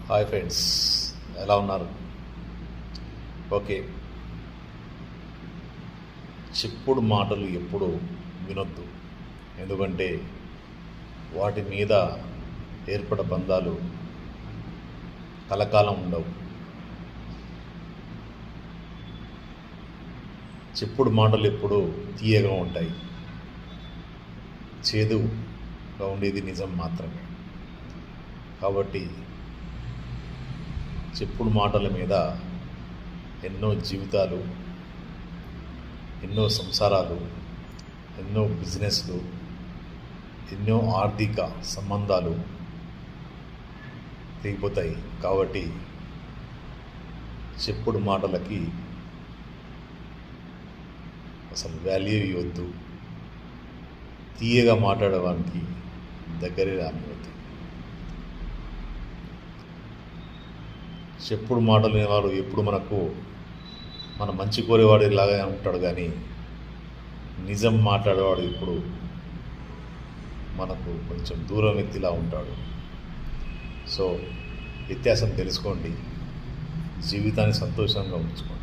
Hi friends, ఎలా ఉన్నారు? Okay. చెప్పుడు మాటలు ఎప్పుడు వినొద్దు. ఎందుకంటే వాటి మీద ఏర్పడ బంధాలు కలకాలం ఉండవు. చెప్పుడు మాటలు ఎప్పుడు తీయగా ఉంటాయి. చేదుగా ఉండేది నిజం మాత్రమే. కాబట్టి చెప్పుడు మాటల మీద ఎన్నో జీవితాలు, ఎన్నో సంసారాలు, ఎన్నో బిజినెస్లు, ఎన్నో ఆర్థిక సంబంధాలు తెగిపోతాయి. కాబట్టి చెప్పుడు మాటలకి అసలు వాల్యూ ఇవ్వద్దు. తీయగా మాట్లాడడానికి దగ్గరే రానివద్దు. చెప్పుడు మాటలు వినేవాడు ఎప్పుడు మన మంచి కోరేవాడు ఇలాగే ఉంటాడు, కానీ నిజం మాట్లాడేవాడు ఇప్పుడు మనకు కొంచెం దూరం వ్యక్తిలా ఉంటాడు. సో వ్యత్యాసం తెలుసుకోండి, జీవితాన్ని సంతోషంగా ఉంచుకోండి.